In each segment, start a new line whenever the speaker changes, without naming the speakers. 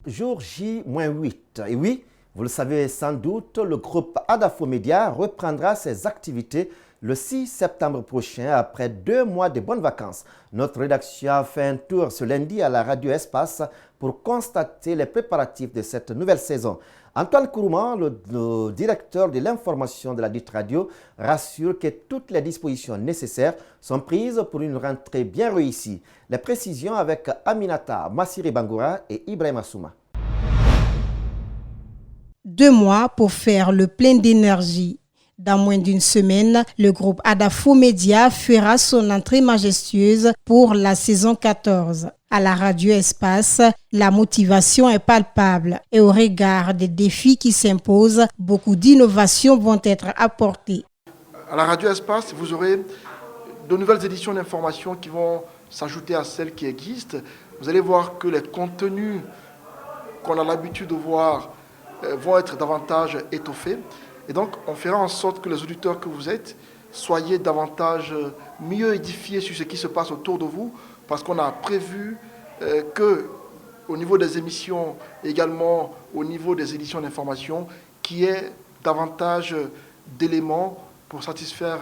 Jour J-8. Et oui, vous le savez sans doute, le groupe Adafo Média reprendra ses activités le 6 septembre prochain après 2 mois de bonnes vacances. Notre rédaction a fait un tour ce lundi à la radio Espace pour constater les préparatifs de cette nouvelle saison. Antoine Kourouman, le directeur de l'information de la dite radio, rassure que toutes les dispositions nécessaires sont prises pour une rentrée bien réussie. Les précisions avec Aminata Massiri Bangoura et Ibrahim Assouma.
2 mois pour faire le plein d'énergie. Dans moins d'une semaine, le groupe Adafo Média fera son entrée majestueuse pour la saison 14. À la radio Espace, la motivation est palpable et au regard des défis qui s'imposent, beaucoup d'innovations vont être apportées.
À la radio Espace, vous aurez de nouvelles éditions d'information qui vont s'ajouter à celles qui existent. Vous allez voir que les contenus qu'on a l'habitude de voir vont être davantage étoffés. Et donc, on fera en sorte que les auditeurs que vous êtes soyez davantage mieux édifiés sur ce qui se passe autour de vous, parce qu'on a prévu qu'au niveau des émissions, également au niveau des éditions d'information, qu'il y ait davantage d'éléments pour satisfaire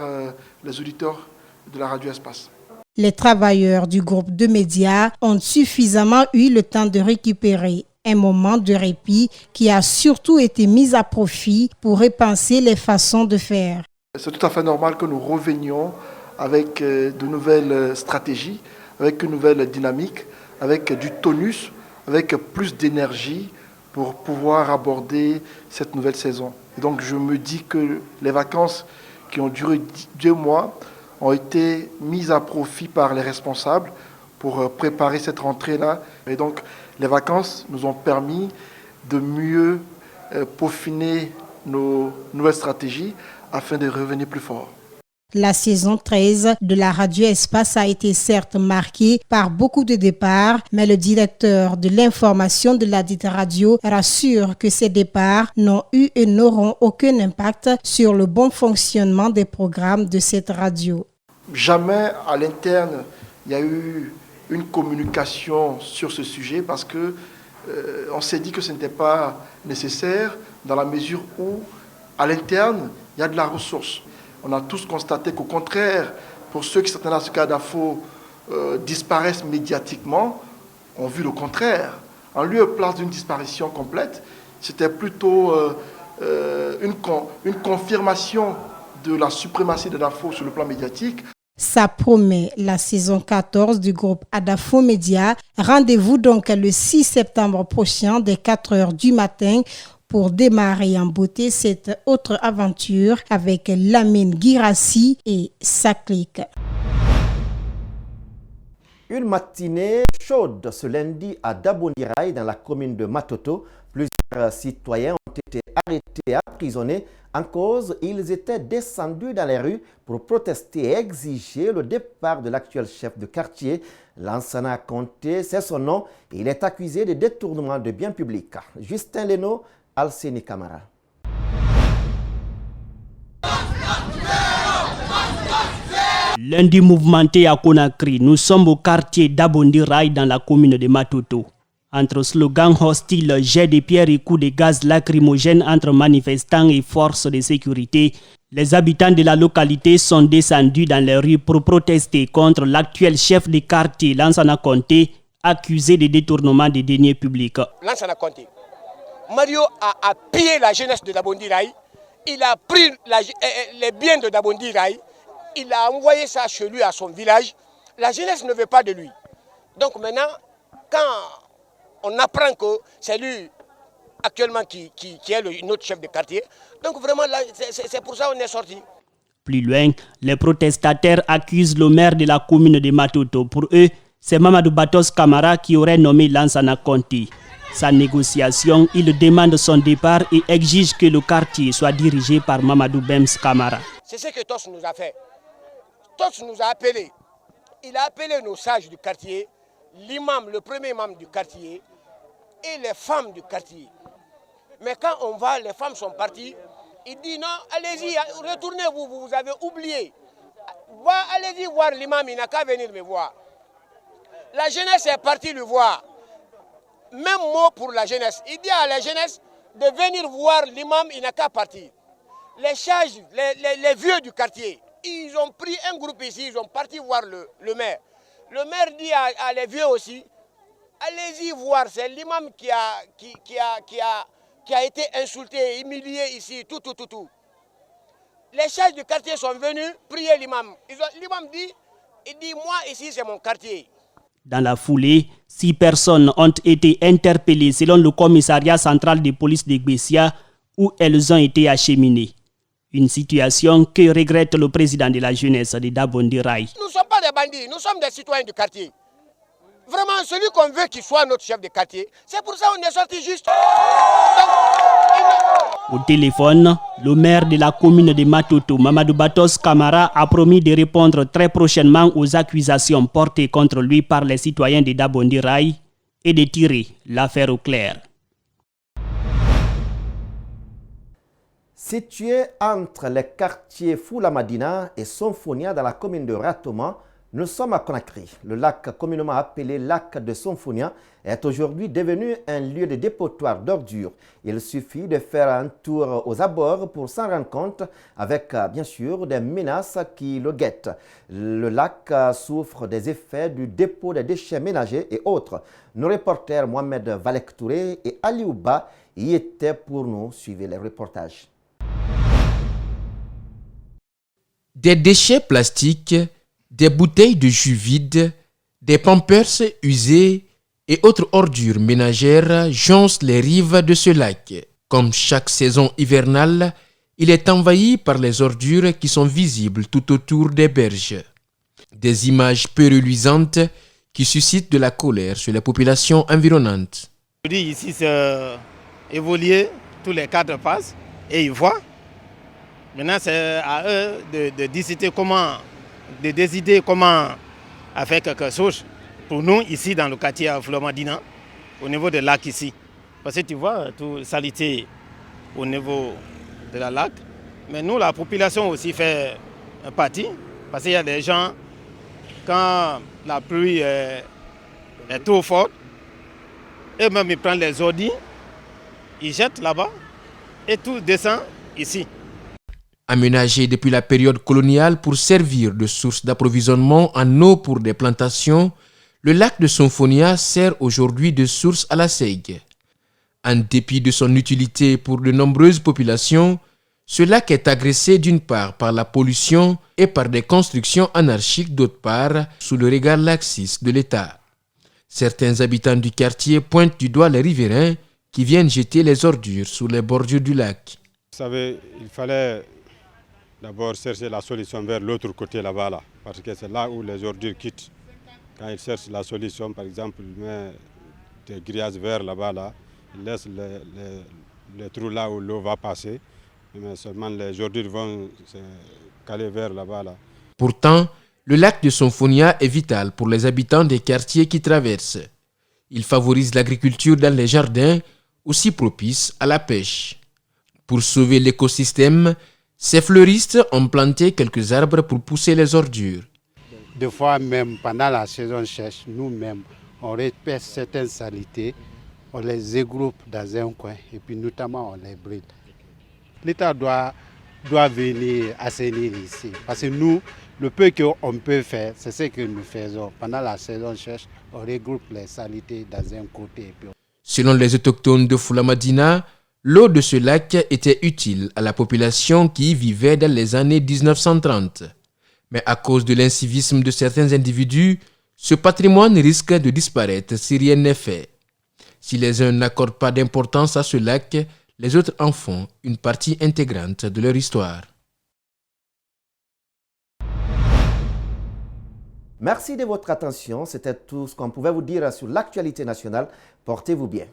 les auditeurs de la radio Espace.
Les travailleurs du groupe de médias ont suffisamment eu le temps de récupérer. Un moment de répit qui a surtout été mis à profit pour repenser les façons de faire.
C'est tout à fait normal que nous revenions avec de nouvelles stratégies, avec une nouvelle dynamique, avec du tonus, avec plus d'énergie pour pouvoir aborder cette nouvelle saison. Et donc je me dis que les vacances qui ont duré 2 mois ont été mises à profit par les responsables pour préparer cette rentrée-là. Et donc, les vacances nous ont permis de mieux peaufiner nos nouvelles stratégies afin de revenir plus fort.
La saison 13 de la radio Espace a été certes marquée par beaucoup de départs, mais le directeur de l'information de la dite radio rassure que ces départs n'ont eu et n'auront aucun impact sur le bon fonctionnement des programmes de cette radio.
Jamais à l'interne, il y a eu une communication sur ce sujet parce que on s'est dit que ce n'était pas nécessaire dans la mesure où, à l'interne, il y a de la ressource. On a tous constaté qu'au contraire, pour ceux qui s'attendaient à ce qu'Adafo disparaissent médiatiquement, ont vu le contraire. En lieu et place d'une disparition complète, c'était plutôt une confirmation de la suprématie d'Adafo sur le plan médiatique.
Ça promet la saison 14 du groupe Adafo Média. Rendez-vous donc le 6 septembre prochain dès 4 h du matin pour démarrer en beauté cette autre aventure avec Lamine Girassi et sa clique.
Une matinée chaude ce lundi à Dabondiraï dans la commune de Matoto. Plusieurs citoyens ont été arrêtés et emprisonnés. En cause, ils étaient descendus dans les rues pour protester et exiger le départ de l'actuel chef de quartier. Lansana Conté, c'est son nom, et il est accusé de détournement de biens publics. Justin Leno, Alceni Camara.
Lundi mouvementé à Conakry, nous sommes au quartier d'Abondiraï dans la commune de Matoto. Entre slogans hostiles, jets de pierres et coups de gaz lacrymogènes entre manifestants et forces de sécurité, les habitants de la localité sont descendus dans les rues pour protester contre l'actuel chef de quartier, Lansana Conté, accusé de détournement des deniers publics.
Lansana Conté, Mario a pillé la jeunesse de Dabondiraï, il a pris les biens de Dabondiraï, il a envoyé ça chez lui, à son village. La jeunesse ne veut pas de lui. Donc maintenant, quand on apprend que c'est lui actuellement qui est notre chef de quartier. Donc vraiment, c'est pour ça qu'on est sorti.
Plus loin, les protestataires accusent le maire de la commune de Matoto. Pour eux, c'est Mamadou Batos Camara qui aurait nommé Lansana Conté. Sans négociation, il demande son départ et exige que le quartier soit dirigé par Mamadou Bems Camara.
C'est ce que Tos nous a fait. Tos nous a appelés. Il a appelé nos sages du quartier, l'imam, le premier imam du quartier, et les femmes du quartier. Mais quand on va, les femmes sont parties. Il dit non, allez-y, retournez-vous, vous avez oublié. Allez-y voir l'imam, il n'a qu'à venir me voir. La jeunesse est partie le voir. Même mot pour la jeunesse. Il dit à la jeunesse de venir voir l'imam, il n'a qu'à partir. Les charges, les vieux du quartier, ils ont pris un groupe ici, ils ont parti voir le maire. Le maire dit à les vieux aussi, allez-y voir, c'est l'imam qui a été insulté, humilié ici, tout. Les charges du quartier sont venus prier l'imam. L'imam dit, moi ici c'est mon quartier.
Dans la foulée, 6 personnes ont été interpellées selon le commissariat central de police de Gbessia où elles ont été acheminées. Une situation que regrette le président de la jeunesse de Dabondi Rai.
Nous ne sommes pas des bandits, nous sommes des citoyens du quartier. Vraiment, celui qu'on veut qu'il soit notre chef de quartier, c'est pour ça qu'on est sorti juste.
Au téléphone, le maire de la commune de Matoto, Mamadou Batos Kamara, a promis de répondre très prochainement aux accusations portées contre lui par les citoyens de Dabondi Rai et de tirer l'affaire au clair.
Situé entre les quartiers Foula-Madina et Sonfonia dans la commune de Ratoma, nous sommes à Conakry. Le lac communément appelé lac de Sonfonia est aujourd'hui devenu un lieu de dépotoir d'ordures. Il suffit de faire un tour aux abords pour s'en rendre compte avec bien sûr des menaces qui le guettent. Le lac souffre des effets du dépôt des déchets ménagers et autres. Nos reporters Mohamed Valek Touré et Ali Ouba y étaient pour nous. Suivez les reportages.
Des déchets plastiques, des bouteilles de jus vides, des pampers usés et autres ordures ménagères jonchent les rives de ce lac. Comme chaque saison hivernale, il est envahi par les ordures qui sont visibles tout autour des berges. Des images peu reluisantes qui suscitent de la colère sur les populations environnantes.
Ici, c'est évoluer, tous les cadres passent et ils voient. Maintenant, c'est à eux de décider comment faire quelque chose pour nous ici dans le quartier à Foula-Madina, au niveau du lac ici. Parce que tu vois, toute saleté au niveau de la lac. Mais nous, la population aussi fait un partie. Parce qu'il y a des gens, quand la pluie est trop forte, eux-mêmes ils prennent les ordures, ils jettent là-bas et tout descend ici.
Aménagé depuis la période coloniale pour servir de source d'approvisionnement en eau pour des plantations, le lac de Sonfonia sert aujourd'hui de source à la seigue. En dépit de son utilité pour de nombreuses populations, ce lac est agressé d'une part par la pollution et par des constructions anarchiques d'autre part sous le regard laxiste de l'État. Certains habitants du quartier pointent du doigt les riverains qui viennent jeter les ordures sur les bordures du lac.
Vous savez, il fallait d'abord chercher la solution vers l'autre côté là-bas, parce que c'est là où les ordures quittent. Quand ils cherchent la solution, par exemple, ils mettent des grillages verts là-bas, ils laissent les trous là où l'eau va passer, mais seulement les ordures vont se caler vers là-bas.
Pourtant, le lac de Sonfonia est vital pour les habitants des quartiers qui traversent. Il favorise l'agriculture dans les jardins, aussi propice à la pêche. Pour sauver l'écosystème, ces fleuristes ont planté quelques arbres pour pousser les ordures.
Des fois, même pendant la saison sèche, nous-mêmes, on repère certaines saletés, on les regroupe dans un coin et puis notamment on les brûle. L'État doit venir assainir ici. Parce que nous, le peu qu'on peut faire, c'est ce que nous faisons. Pendant la saison sèche, on regroupe les saletés dans un côté.
Selon les autochtones de Foula-Madina, l'eau de ce lac était utile à la population qui y vivait dans les années 1930. Mais à cause de l'incivisme de certains individus, ce patrimoine risque de disparaître si rien n'est fait. Si les uns n'accordent pas d'importance à ce lac, les autres en font une partie intégrante de leur histoire.
Merci de votre attention. C'était tout ce qu'on pouvait vous dire sur l'actualité nationale. Portez-vous bien.